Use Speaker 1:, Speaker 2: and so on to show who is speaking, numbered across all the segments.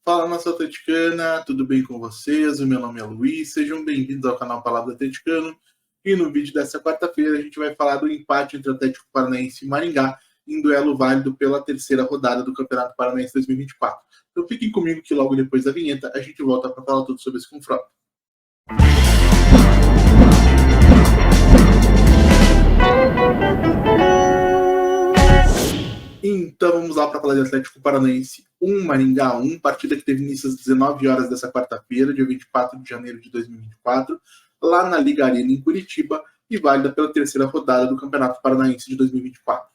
Speaker 1: Fala, nação atleticana, tudo bem com vocês? O meu nome é Luiz, sejam bem-vindos ao canal Palavra Atleticano. E no vídeo dessa quarta-feira a gente vai falar do empate entre Atlético Paranaense e Maringá em duelo válido pela terceira rodada do Campeonato Paranaense 2024. Então fiquem comigo que logo depois da vinheta a gente volta para falar tudo sobre esse confronto. Então vamos lá para falar de Atlético Paranaense 1, Maringá 1, partida que teve início às 19 horas dessa quarta-feira, dia 24 de janeiro de 2024, lá na Liga Arena em Curitiba e válida pela terceira rodada do Campeonato Paranaense de 2024.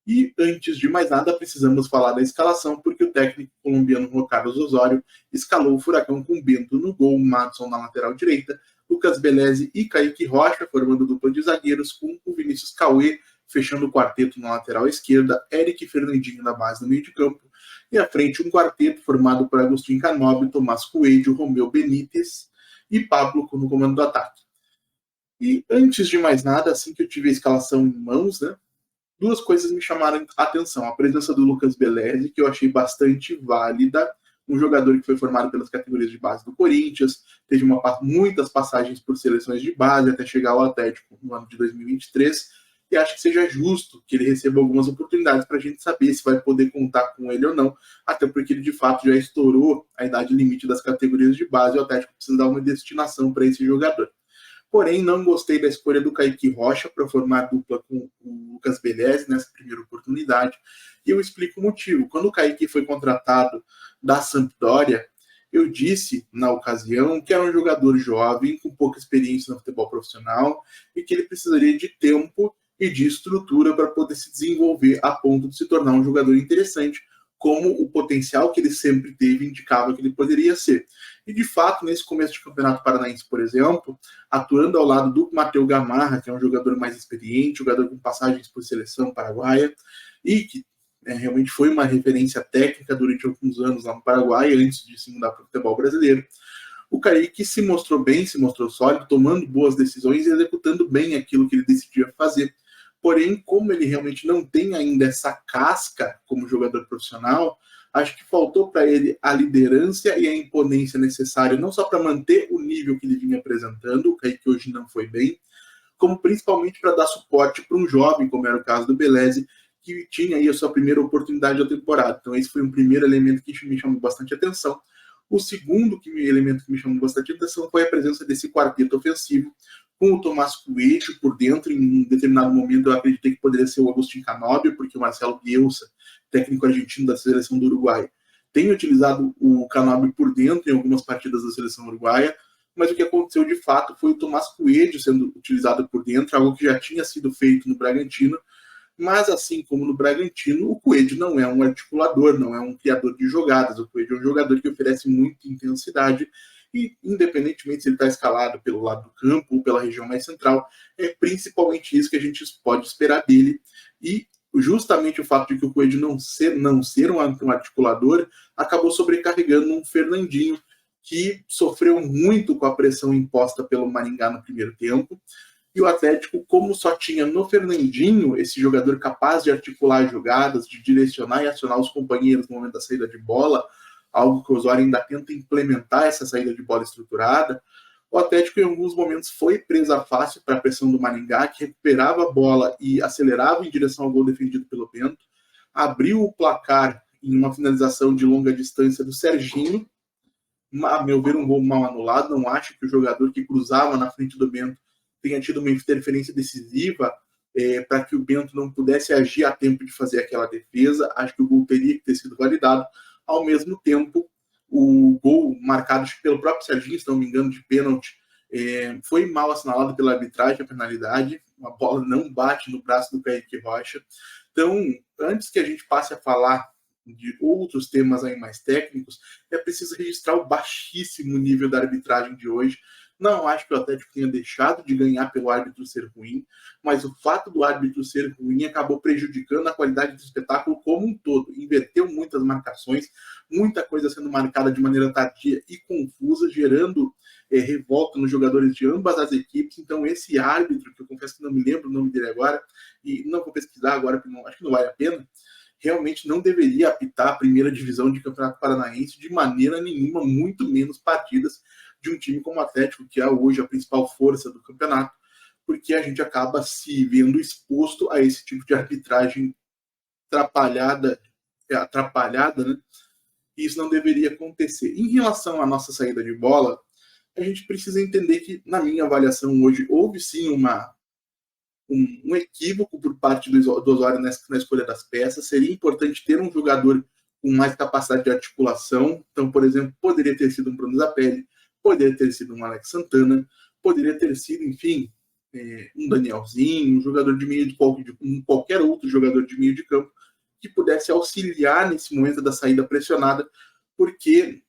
Speaker 1: E antes de mais nada, precisamos falar da escalação, porque o técnico colombiano Juan Carlos Osório escalou o Furacão com Bento no gol, Madson na lateral direita, Lucas Beleze e Kaique Rocha formando dupla de zagueiros, com o Vinícius Cauê fechando o quarteto na lateral esquerda, Eric Fernandinho na base no meio de campo, e à frente um quarteto formado por Agostinho Canóbio, Tomás Coelho, Romeu Benítez e Pablo no comando do ataque. E antes de mais nada, assim que eu tive a escalação em mãos, duas coisas me chamaram a atenção. A presença do Lucas Beleze, que eu achei bastante válida, um jogador que foi formado pelas categorias de base do Corinthians, teve muitas passagens por seleções de base até chegar ao Atlético no ano de 2023, e acho que seja justo que ele receba algumas oportunidades para a gente saber se vai poder contar com ele ou não, até porque ele de fato já estourou a idade limite das categorias de base e o Atlético precisa dar uma destinação para esse jogador. Porém, não gostei da escolha do Kaique Rocha para formar dupla com o Lucas Beleze nessa primeira oportunidade. E eu explico o motivo. Quando o Kaique foi contratado da Sampdoria, eu disse na ocasião que era um jogador jovem, com pouca experiência no futebol profissional e que ele precisaria de tempo e de estrutura para poder se desenvolver a ponto de se tornar um jogador interessante, como o potencial que ele sempre teve indicava que ele poderia ser. E, de fato, nesse começo de Campeonato Paranaense, por exemplo, atuando ao lado do Matheus Gamarra, que é um jogador mais experiente, jogador com passagens por seleção paraguaia, e que realmente foi uma referência técnica durante alguns anos lá no Paraguai, antes de se mudar para o futebol brasileiro, o Kaique se mostrou bem, se mostrou sólido, tomando boas decisões e executando bem aquilo que ele decidia fazer. Porém, como ele realmente não tem ainda essa casca como jogador profissional, acho que faltou para ele a liderança e a imponência necessária, não só para manter o nível que ele vinha apresentando, o Kaique hoje não foi bem, como principalmente para dar suporte para um jovem, como era o caso do Beleze, que tinha aí a sua primeira oportunidade da temporada. Então esse foi um primeiro elemento que me chamou bastante atenção. O segundo elemento que me chamou bastante atenção foi a presença desse quarteto ofensivo, com o Tomás Coelho por dentro. Em um determinado momento eu acreditei que poderia ser o Agostinho Canóbio, porque o Marcelo Bielsa, técnico argentino da seleção do Uruguai, tem utilizado o Canóbio por dentro em algumas partidas da seleção uruguaia, mas o que aconteceu de fato foi o Tomás Coelho sendo utilizado por dentro, algo que já tinha sido feito no Bragantino, mas assim como no Bragantino, o Coelho não é um articulador, não é um criador de jogadas, o Coelho é um jogador que oferece muita intensidade e, independentemente se ele está escalado pelo lado do campo ou pela região mais central, é principalmente isso que a gente pode esperar dele. E justamente o fato de que o Coelho não ser um articulador acabou sobrecarregando um Fernandinho, que sofreu muito com a pressão imposta pelo Maringá no primeiro tempo. E o Atlético, como só tinha no Fernandinho esse jogador capaz de articular jogadas, de direcionar e acionar os companheiros no momento da saída de bola, algo que o Osório ainda tenta implementar, essa saída de bola estruturada, o Atlético em alguns momentos foi presa fácil para a pressão do Maringá, que recuperava a bola e acelerava em direção ao gol defendido pelo Bento, abriu o placar em uma finalização de longa distância do Serginho, a meu ver um gol mal anulado. Não acho que o jogador que cruzava na frente do Bento tenha tido uma interferência decisiva para que o Bento não pudesse agir a tempo de fazer aquela defesa. Acho que o gol teria que ter sido validado. Ao mesmo tempo, o gol marcado pelo próprio Serginho, se não me engano, de pênalti, foi mal assinalado pela arbitragem, a penalidade. A bola não bate no braço do Kaique Rocha. Então, antes que a gente passe a falar de outros temas aí mais técnicos, é preciso registrar o baixíssimo nível da arbitragem de hoje. Não acho que o Atlético tenha deixado de ganhar pelo árbitro ser ruim, mas o fato do árbitro ser ruim acabou prejudicando a qualidade do espetáculo como um todo. Inverteu muitas marcações, muita coisa sendo marcada de maneira tardia e confusa, gerando revolta nos jogadores de ambas as equipes. Então esse árbitro, que eu confesso que não me lembro o nome dele agora, e não vou pesquisar agora, porque acho que não vale a pena, realmente não deveria apitar a primeira divisão de Campeonato Paranaense de maneira nenhuma, muito menos partidas de um time como o Atlético, que é hoje a principal força do campeonato, porque a gente acaba se vendo exposto a esse tipo de arbitragem atrapalhada, né? E isso não deveria acontecer. Em relação à nossa saída de bola, a gente precisa entender que, na minha avaliação hoje, houve sim um equívoco por parte do Osório na escolha das peças. Seria importante ter um jogador com mais capacidade de articulação. Então, por exemplo, poderia ter sido um Bruno Zapelli, poderia ter sido um Alex Santana, poderia ter sido, enfim, um Danielzinho, um jogador de meio de qualquer outro jogador de meio de campo que pudesse auxiliar nesse momento da saída pressionada, porque,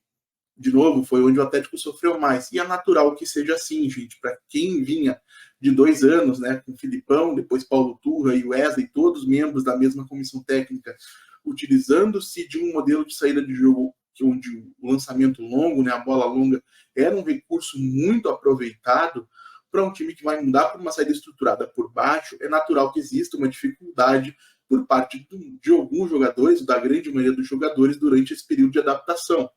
Speaker 1: de novo, foi onde o Atlético sofreu mais. E é natural que seja assim, gente. Para quem vinha de 2 anos, né, com Filipão, depois Paulo Turra e Wesley, todos membros da mesma comissão técnica, utilizando-se de um modelo de saída de jogo onde o lançamento longo, né, a bola longa, era um recurso muito aproveitado. Para um time que vai mudar para uma saída estruturada por baixo, é natural que exista uma dificuldade por parte de alguns jogadores, da grande maioria dos jogadores, durante esse período de adaptação.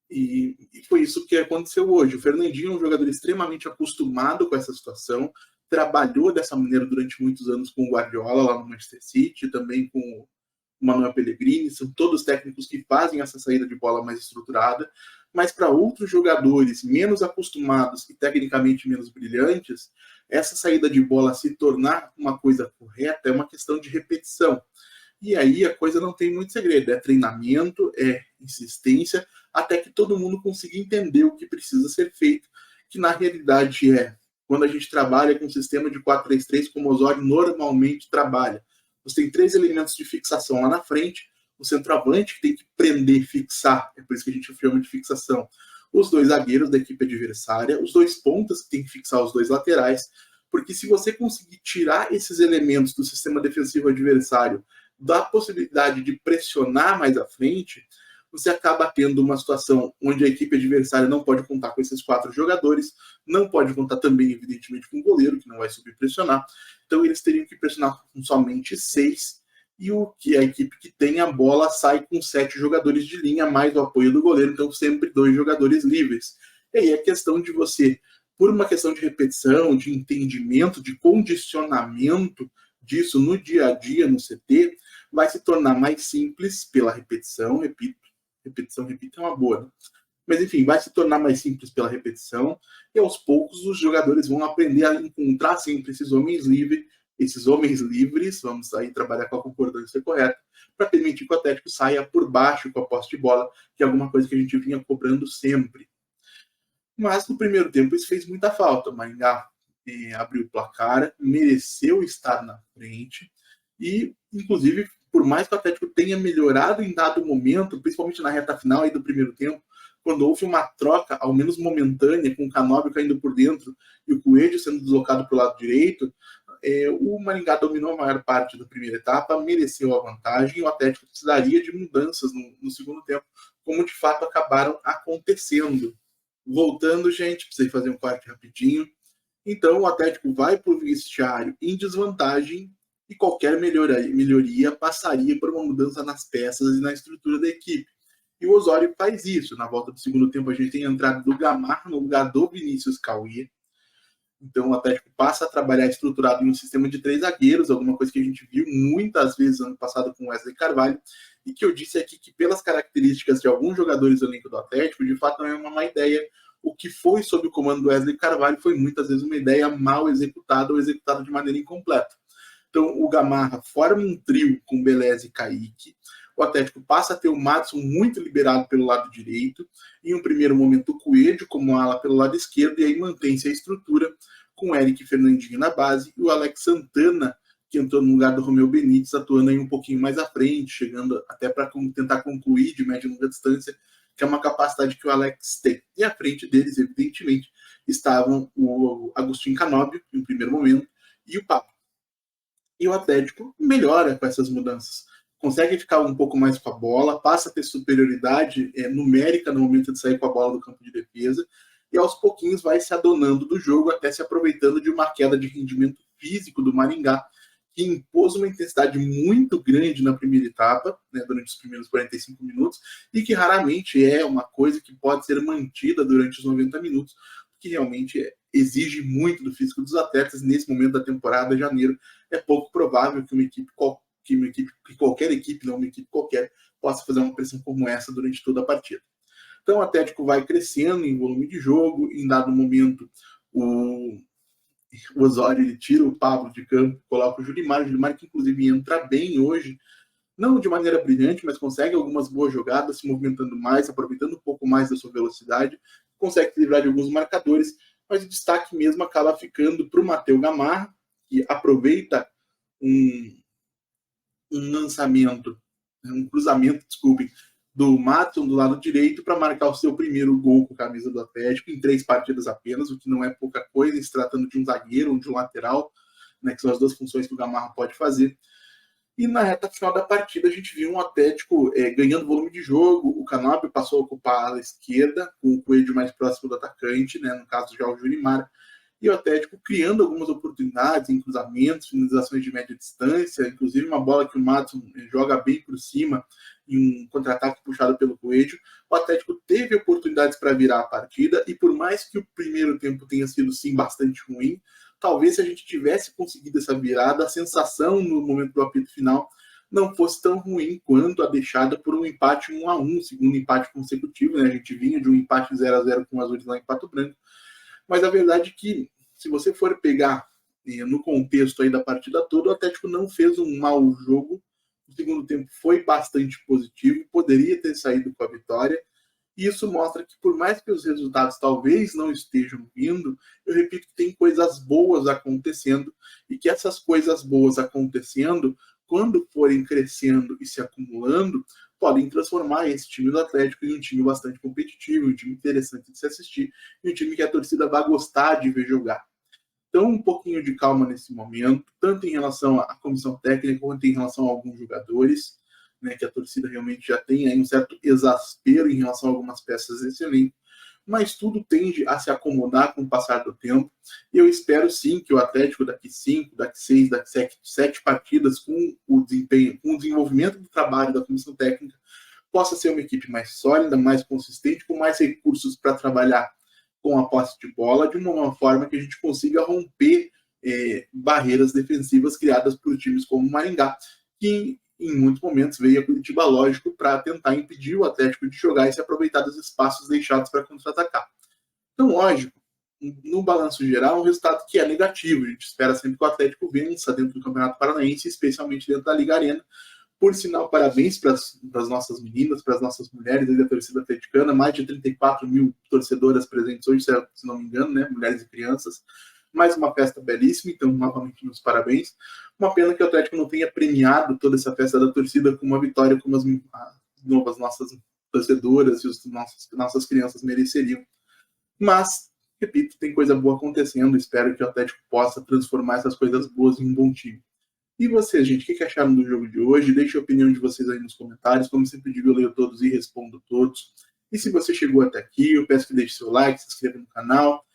Speaker 1: E foi isso que aconteceu hoje. O Fernandinho é um jogador extremamente acostumado com essa situação, trabalhou dessa maneira durante muitos anos com o Guardiola lá no Manchester City, também com o Manuel Pellegrini, são todos técnicos que fazem essa saída de bola mais estruturada, mas para outros jogadores menos acostumados e tecnicamente menos brilhantes, essa saída de bola se tornar uma coisa correta é uma questão de repetição. E aí a coisa não tem muito segredo, é treinamento, é insistência, até que todo mundo consiga entender o que precisa ser feito, que na realidade é, quando a gente trabalha com um sistema de 4-3-3, como o Osório normalmente trabalha, você tem 3 elementos de fixação lá na frente, o centroavante que tem que prender, fixar, é por isso que a gente chama de fixação, os 2 zagueiros da equipe adversária, os 2 pontas que tem que fixar os 2 laterais, porque se você conseguir tirar esses elementos do sistema defensivo adversário da possibilidade de pressionar mais à frente, você acaba tendo uma situação onde a equipe adversária não pode contar com esses 4 jogadores, não pode contar também, evidentemente, com o goleiro, que não vai subir pressionar. Então, eles teriam que pressionar com somente 6, e o que a equipe que tem a bola sai com 7 jogadores de linha, mais o apoio do goleiro, então sempre 2 jogadores livres. E aí é questão de você, por uma questão de repetição, de entendimento, de condicionamento disso no dia a dia, no CT, vai se tornar mais simples pela repetição, repito, é uma boa, né? Mas enfim, vai se tornar mais simples pela repetição, e aos poucos os jogadores vão aprender a encontrar sempre esses homens livres, vamos aí trabalhar com a concordância correta, para permitir que o Atlético saia por baixo com a posse de bola, que é alguma coisa que a gente vinha cobrando sempre. Mas no primeiro tempo isso fez muita falta. O Maringá abriu o placar, mereceu estar na frente, e inclusive, por mais que o Atlético tenha melhorado em dado momento, principalmente na reta final aí do primeiro tempo, quando houve uma troca, ao menos momentânea, com o Canóbio caindo por dentro e o Coelho sendo deslocado para o lado direito, o Maringá dominou a maior parte da primeira etapa, mereceu a vantagem, e o Atlético precisaria de mudanças no segundo tempo, como de fato acabaram acontecendo. Voltando, gente, precisei fazer um corte rapidinho. Então, o Atlético vai para o vestiário em desvantagem, e qualquer melhoria passaria por uma mudança nas peças e na estrutura da equipe. E o Osório faz isso. Na volta do segundo tempo, a gente tem a entrada do Gamarra no lugar do Vinícius Cauê. Então, o Atlético passa a trabalhar estruturado em um sistema de 3 zagueiros, alguma coisa que a gente viu muitas vezes ano passado com o Wesley Carvalho, e que eu disse aqui que, pelas características de alguns jogadores do elenco do Atlético, de fato não é uma má ideia. O que foi sob o comando do Wesley Carvalho foi muitas vezes uma ideia mal executada ou executada de maneira incompleta. Então, o Gamarra forma um trio com Beleza e Kaique. O Atlético passa a ter o Madison muito liberado pelo lado direito. Em um primeiro momento, o Coelho como ala pelo lado esquerdo. E aí mantém-se a estrutura com o Eric e Fernandinho na base. E o Alex Santana, que entrou no lugar do Romeu Benítez, atuando aí um pouquinho mais à frente, chegando até para tentar concluir de média e longa distância, que é uma capacidade que o Alex tem. E à frente deles, evidentemente, estavam o Agostinho Canóbio, em primeiro momento, e o Papo. E o Atlético melhora com essas mudanças. Consegue ficar um pouco mais com a bola, passa a ter superioridade numérica no momento de sair com a bola do campo de defesa, e aos pouquinhos vai se adonando do jogo, até se aproveitando de uma queda de rendimento físico do Maringá, que impôs uma intensidade muito grande na primeira etapa, né, durante os primeiros 45 minutos, e que raramente é uma coisa que pode ser mantida durante os 90 minutos, que realmente exige muito do físico dos atletas. Nesse momento da temporada, janeiro, é pouco provável que qualquer equipe, não uma equipe qualquer, possa fazer uma pressão como essa durante toda a partida. Então o Atlético vai crescendo em volume de jogo, em dado momento o Osório ele tira o Pablo de campo, coloca o Julimar que inclusive entra bem hoje, não de maneira brilhante, mas consegue algumas boas jogadas, se movimentando mais, aproveitando um pouco mais da sua velocidade, consegue se livrar de alguns marcadores, mas o destaque mesmo acaba ficando para o Matheus Gamarra, que aproveita um lançamento, um cruzamento, desculpem, do Matson do lado direito para marcar o seu primeiro gol com a camisa do Atlético em 3 partidas apenas, o que não é pouca coisa, se tratando de um zagueiro ou de um lateral, né, que são as 2 funções que o Gamarra pode fazer. E na reta final da partida a gente viu um Atlético ganhando volume de jogo, o Canóbio passou a ocupar a ala esquerda, com o Coelho mais próximo do atacante, né, no caso já o Julimar, e o Atlético criando algumas oportunidades em cruzamentos, finalizações de média distância, inclusive uma bola que o Matson joga bem por cima em um contra-ataque puxado pelo Coelho. O Atlético teve oportunidades para virar a partida, e por mais que o primeiro tempo tenha sido sim bastante ruim, talvez se a gente tivesse conseguido essa virada, a sensação no momento do apito final não fosse tão ruim quanto a deixada por um empate 1-1, segundo empate consecutivo, né? A gente vinha de um empate 0-0 com o Azuis lá em Pato Branco. Mas a verdade é que, se você for pegar no contexto aí da partida toda, o Atlético não fez um mau jogo. O segundo tempo foi bastante positivo, poderia ter saído com a vitória. E isso mostra que, por mais que os resultados talvez não estejam vindo, eu repito que tem coisas boas acontecendo, e que essas coisas boas acontecendo, quando forem crescendo e se acumulando, podem transformar esse time do Atlético em um time bastante competitivo, um time interessante de se assistir, e um time que a torcida vai gostar de ver jogar. Então, um pouquinho de calma nesse momento, tanto em relação à comissão técnica, quanto em relação a alguns jogadores, né, que a torcida realmente já tem aí um certo exaspero em relação a algumas peças desse elenco, mas tudo tende a se acomodar com o passar do tempo, e eu espero sim que o Atlético daqui 5, daqui 6, daqui 7 partidas, com o desempenho, com o desenvolvimento do trabalho da comissão técnica, possa ser uma equipe mais sólida, mais consistente, com mais recursos para trabalhar com a posse de bola, de uma forma que a gente consiga romper barreiras defensivas criadas por times como o Maringá, que em muitos momentos veio a Curitiba, lógico, para tentar impedir o Atlético de jogar e se aproveitar dos espaços deixados para contra-atacar. Então, lógico, no balanço geral, um resultado que é negativo. A gente espera sempre que o Atlético vença dentro do Campeonato Paranaense, especialmente dentro da Liga Arena. Por sinal, parabéns para as nossas meninas, para as nossas mulheres da torcida atleticana, mais de 34 mil torcedoras presentes hoje, se não me engano, né? Mulheres e crianças. Mais uma festa belíssima, então novamente meus parabéns. Uma pena que o Atlético não tenha premiado toda essa festa da torcida com uma vitória como as nossas torcedoras e as nossas crianças mereceriam. Mas, repito, tem coisa boa acontecendo, espero que o Atlético possa transformar essas coisas boas em um bom time. E vocês, gente, o que acharam do jogo de hoje? Deixe a opinião de vocês aí nos comentários. Como sempre digo, eu leio todos e respondo todos. E se você chegou até aqui, eu peço que deixe seu like, se inscreva no canal,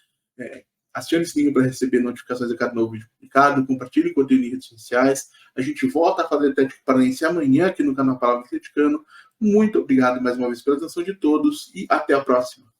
Speaker 1: acione o sininho para receber notificações de cada novo vídeo publicado, compartilhe o conteúdo em redes sociais. A gente volta a fazer Atlético Paranaense amanhã aqui no canal Palavra Atleticano. Muito obrigado mais uma vez pela atenção de todos e até a próxima.